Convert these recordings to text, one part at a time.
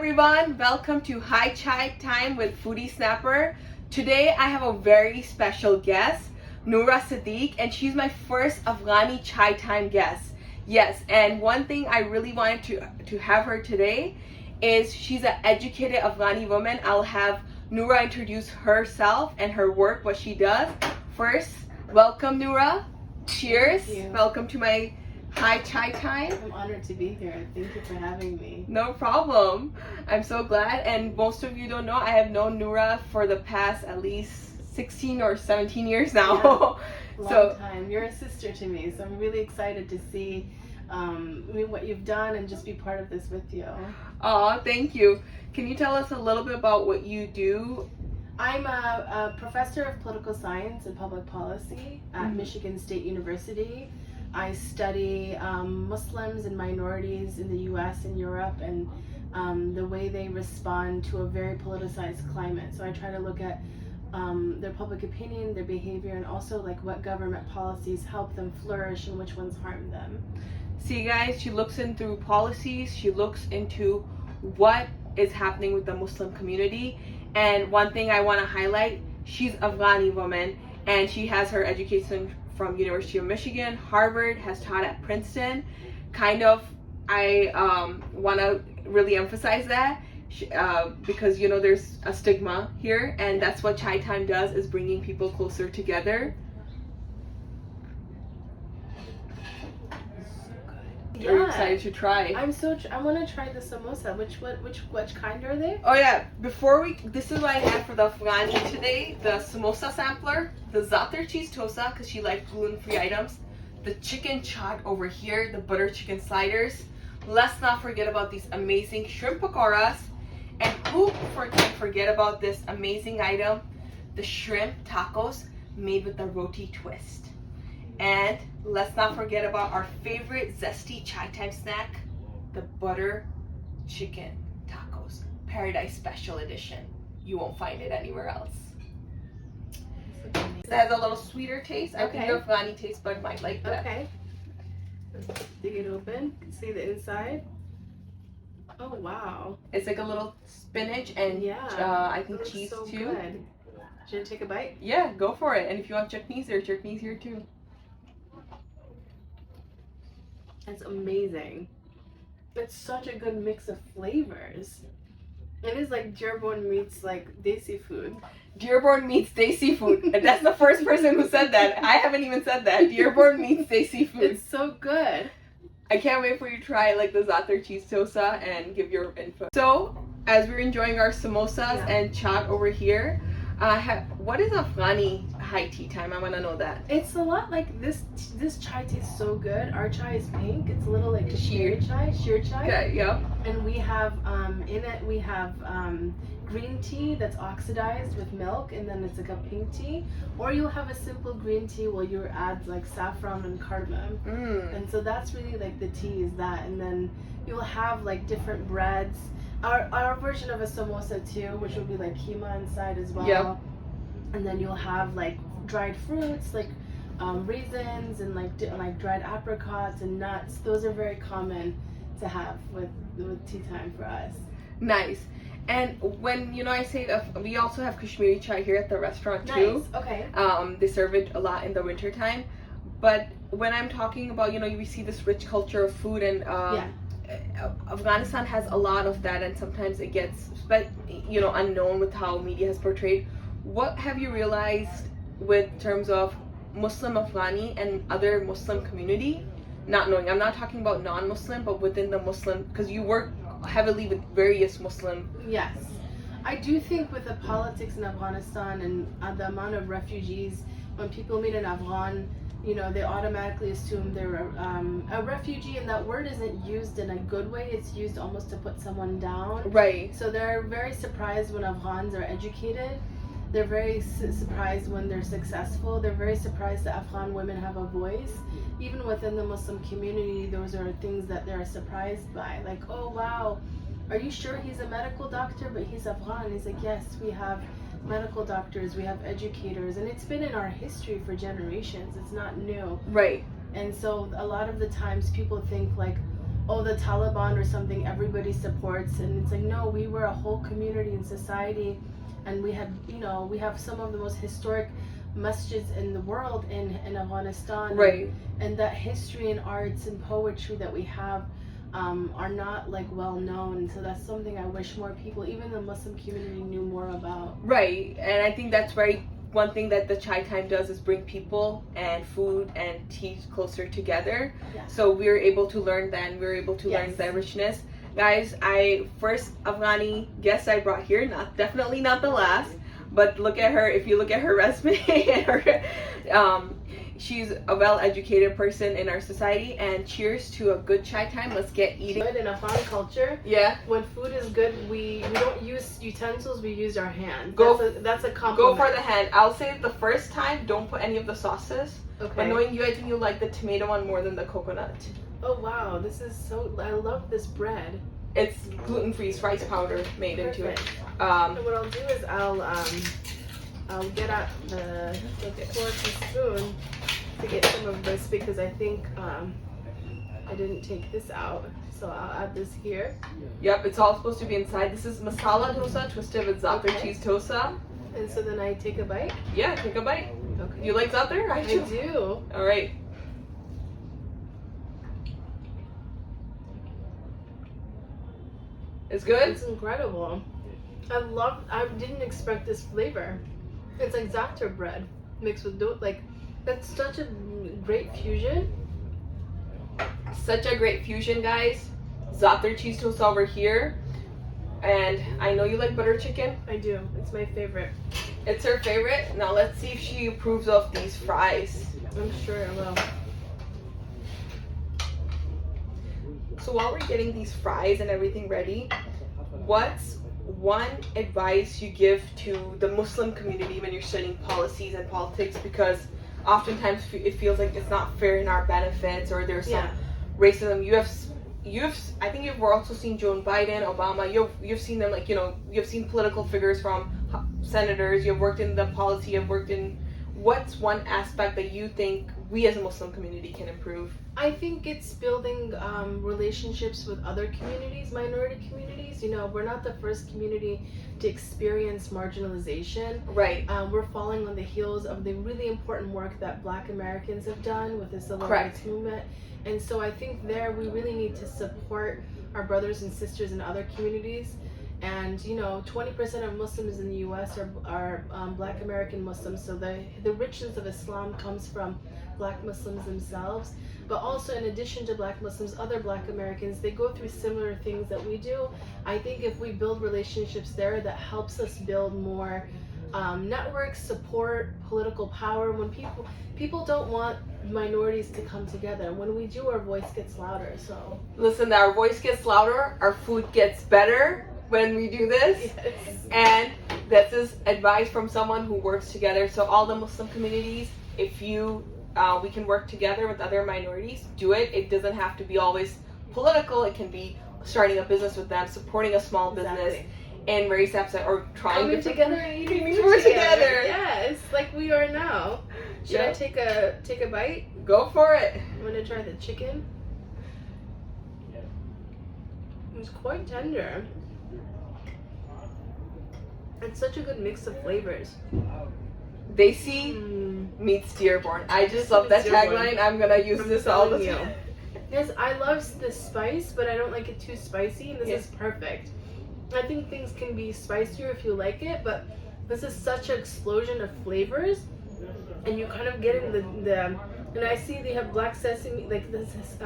everyone, welcome to High Chai Time with Foodiesnapper. Today I have a very special guest, Nura Sediqe, and she's my first Afghani Chai Time guest. Yes, and one thing I really wanted to have her today is she's an educated Afghani woman. I'll have Nura introduce herself and her work, what she does. First, welcome Nura. Cheers. Welcome to my High Chai Time. I'm honored to be here. Thank you for having me. No problem. I'm so glad. And most of you don't know, I have known Nura for the past at least 16 or 17 years now. Yeah, long time. You're a sister to me, so I'm really excited to see what you've done and just be part of this with you. Oh, thank you. Can you tell us a little bit about what you do? I'm a professor of political science and public policy at Michigan State University. I study Muslims and minorities in the US and Europe and the way they respond to a very politicized climate. So I try to look at their public opinion, their behavior, and also like what government policies help them flourish and which ones harm them. See guys, she looks in through policies, she looks into what is happening with the Muslim community. And one thing I want to highlight, she's Afghani woman and she has her education from University of Michigan, Harvard, has taught at Princeton. I want to really emphasize that because you know there's a stigma here, and that's what Chai Time does, is bringing people closer together. Yeah. Are you excited to try? I want to try the samosa. Which kind are they? Oh yeah, this is what I had for the Afghani today, the samosa sampler, the za'atar cheese tosa, because she likes gluten-free items, the chicken chaat over here, the butter chicken sliders. Let's not forget about these amazing shrimp pakoras, and who can forget about this amazing item, the shrimp tacos made with the roti twist. And let's not forget about our favorite zesty chai time snack, the butter chicken tacos, Paradise Special Edition. You won't find it anywhere else. It has a little sweeter taste. I think your Afghani taste bud might like that. Okay. Let's dig it open. See the inside. Oh wow. It's like a little spinach and I think cheese so too. Good. Should I take a bite? Yeah, go for it. And if you want chutneys, there's chutneys here too. It's amazing. It's such a good mix of flavors. It is like Dearborn meets like desi food. Dearborn meets desi food. And that's the first person who said that. I haven't even said that. Dearborn meets desi food. It's so good. I can't wait for you to try like the za'atar cheese tosa and give your info. So, as we're enjoying our samosas and chaat over here, what is Afghani high tea time? I want to know that. It's a lot like this chai tastes so good. our chai is pink. It's a little like sheer chai. Okay, yep. And we have in it we have green tea that's oxidized with milk, and then it's like a pink tea. Or you'll have a simple green tea where you add like saffron and cardamom. And so that's really like the tea is that. And then you'll have like different breads. Our version of a samosa too, which will be like keema inside as well. Yep. And then you'll have like dried fruits like raisins and like dried apricots and nuts. Those are very common to have with tea time for us. Nice. And when I say we also have Kashmiri chai here at the restaurant too. Nice. Okay. They serve it a lot in the winter time. But when I'm talking about we see this rich culture of food, and Afghanistan has a lot of that, and sometimes it gets unknown with how media has portrayed. What have you realized with terms of Muslim Afghani and other Muslim community? Not knowing, I'm not talking about non-Muslim, but within the Muslim, because you work heavily with various Muslim. Yes, I do think with the politics in Afghanistan and the amount of refugees, when people meet an Afghan, they automatically assume they're a refugee, and that word isn't used in a good way. It's used almost to put someone down. Right. So they're very surprised when Afghans are educated. They're very surprised when they're successful. They're very surprised that Afghan women have a voice. Even within the Muslim community, those are things that they're surprised by. Like, oh wow, are you sure he's a medical doctor, but he's Afghan? He's like, yes, we have medical doctors, we have educators, and it's been in our history for generations. It's not new. Right. And so a lot of the times people think like, oh, the Taliban or something everybody supports, and it's like, no, we were a whole community and society, and we had, you know, we have some of the most historic masjids in the world in Afghanistan, Right. And that history and arts and poetry that we have are not like well known. So that's something I wish more people, even the Muslim community, knew more about. Right, and I think that's right. One thing that the chai time does is bring people and food and tea closer together. Yeah. So we were able to learn that, and we were able to learn the richness. Guys, first Afghani guest I brought here, definitely not the last, but look at her. If you look at her resume and her, she's a well-educated person in our society. And cheers to a good chai time. Let's get eating. In Afghani culture, yeah, when food is good, we don't use utensils, we use our hands. That's a compliment. Go for the hand. I'll say the first time, don't put any of the sauces. Okay. But knowing you, I think you like the tomato one more than the coconut. Oh wow, this is so, I love this bread. It's gluten-free, it's rice powder made into it. And what I'll do is I'll get out the fork and spoon to get some of this, because I think I didn't take this out. So I'll add this here. Yep, it's all supposed to be inside. This is masala dosa twisted with za'atar cheese dosa. And so then I take a bite? Yeah, take a bite. Okay. You like za'atar? I do. All right. It's good? It's incredible. I didn't expect this flavor. It's like za'atar bread mixed with dough. Like, that's such a great fusion. Such a great fusion, guys. Za'atar cheese toast over here. And I know you like butter chicken. I do. It's my favorite. It's her favorite. Now let's see if she approves of these fries. I'm sure I will. So while we're getting these fries and everything ready, what's one advice you give to the Muslim community when you're studying policies and politics? Because oftentimes it feels like it's not fair in our benefits, or there's some racism. I think you've also seen Joe Biden, Obama. You've seen them, like, you know, you've seen political figures from senators. You've worked in the policy. You've worked in. What's one aspect that you think we as a Muslim community can improve? I think it's building relationships with other communities, minority communities. You know, we're not the first community to experience marginalization. Right. We're following on the heels of the really important work that Black Americans have done with the Civil Rights Movement. And so I think there we really need to support our brothers and sisters in other communities. And, you know, 20% of Muslims in the U.S. are Black American Muslims. So the richness of Islam comes from Black Muslims themselves. But also, in addition to Black Muslims, other Black Americans, they go through similar things that we do. I think if we build relationships there, that helps us build more networks, support, political power. When people don't want minorities to come together. When we do, our voice gets louder. So listen, our voice gets louder, our food gets better when we do this. Yes. And this is advice from someone who works together. So all the Muslim communities, if we can work together with other minorities, do it. It doesn't have to be always political. It can be starting a business with them, supporting a small business, and various steps, or trying coming together and eating food together. Yes, like we are now. Should I take a bite? Go for it. I'm gonna try the chicken. It's quite tender. It's such a good mix of flavors. Desi meets Dearborn. I just love that tagline. I'm gonna use this all the time. Yes, I love the spice, but I don't like it too spicy, and this is perfect. I think things can be spicier if you like it, but this is such an explosion of flavors, and you kind of get in the and I see they have black sesame, like this is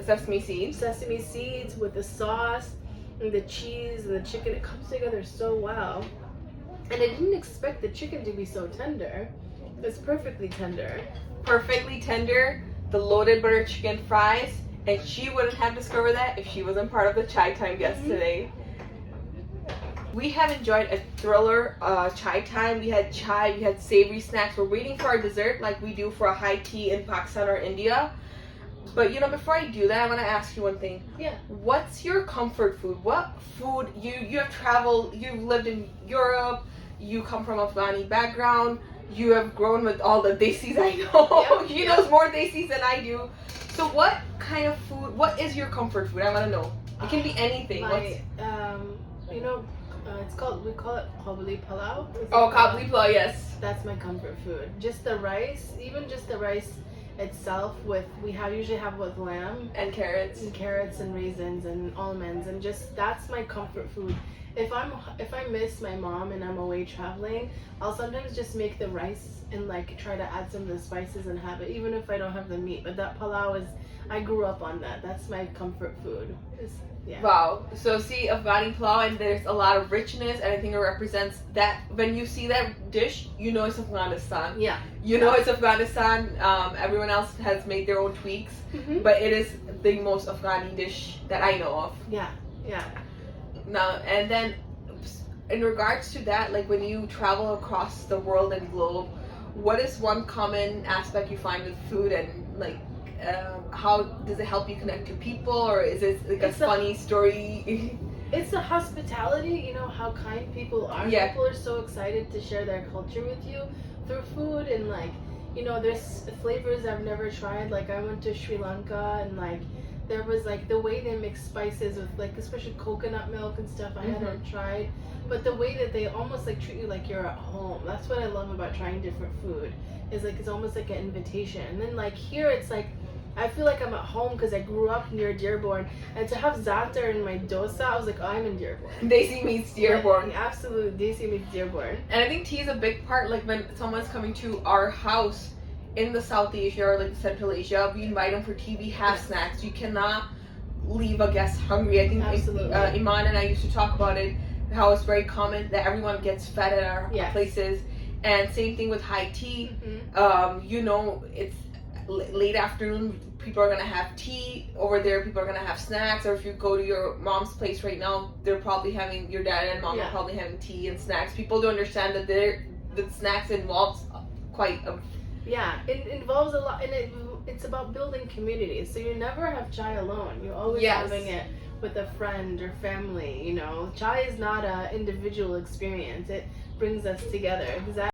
sesame seeds. Sesame seeds with the sauce and the cheese and the chicken. It comes together so well. And I didn't expect the chicken to be so tender. It's perfectly tender. Perfectly tender. The loaded butter chicken fries. And she wouldn't have discovered that if she wasn't part of the Chai Time guest today. We have enjoyed a thriller chai time. We had chai, we had savory snacks. We're waiting for our dessert like we do for a high tea in Pakistan or India. But, you know, before I do that, I want to ask you one thing. Yeah. What's your comfort food? What food, you have traveled, you've lived in Europe, you come from Afghani background. you have grown with all the desis I know. Yep, She yep. knows more desis than I do. So what kind of food, what is your comfort food? I want to know. It can be anything. My, you know, it's called, we call it kabuli palau. Oh, kabli pulao, yes. That's my comfort food. Just the rice, even just the rice itself with, usually have with lamb And carrots. and carrots and raisins and almonds, and just, that's my comfort food. If I miss my mom and I'm away traveling, I'll sometimes just make the rice and like try to add some of the spices and have it, even if I don't have the meat. But that palau is, I grew up on that. That's my comfort food. Yeah. Wow. So see, Afghani pulao, and there's a lot of richness, and I think it represents that. When you see that dish, you know it's Afghanistan. Yeah. You know it's Afghanistan. Everyone else has made their own tweaks, but it is the most Afghani dish that I know of. Yeah. Yeah. Now, and then in regards to that, like when you travel across the world and globe, what is one common aspect you find with food, and like how does it help you connect to people, or is it like a funny story? It's the hospitality, you know, how kind people are. Yeah. People are so excited to share their culture with you through food, and like, you know, there's flavors I've never tried. Like I went to Sri Lanka, and like there was like the way they mix spices with like especially coconut milk and stuff I hadn't tried, but the way that they almost like treat you like you're at home. That's what I love about trying different food, is like it's almost like an invitation. And then like here it's like I feel like I'm at home because I grew up near Dearborn, and to have za'atar in my dosa, I was like, oh, I'm in Dearborn. Desi meets Dearborn. Like, absolutely, Desi meets Dearborn. And I think tea is a big part. Like when someone's coming to our house in the South Asia or like Central Asia, we invite them for tea. We have snacks. You cannot leave a guest hungry. I think Absolutely. Iman and I used to talk about it, how it's very common that everyone gets fed at our places. And same thing with high tea. You know, it's late afternoon, people are gonna have tea over there, people are gonna have snacks, or if you go to your mom's place right now, they're probably having, your dad and mom are probably having tea and snacks. People don't understand that the snacks involves quite a... Yeah, it involves a lot, and it's about building community. So you never have chai alone. You're always having it with a friend or family, you know. Chai is not a individual experience. It brings us together. Exactly.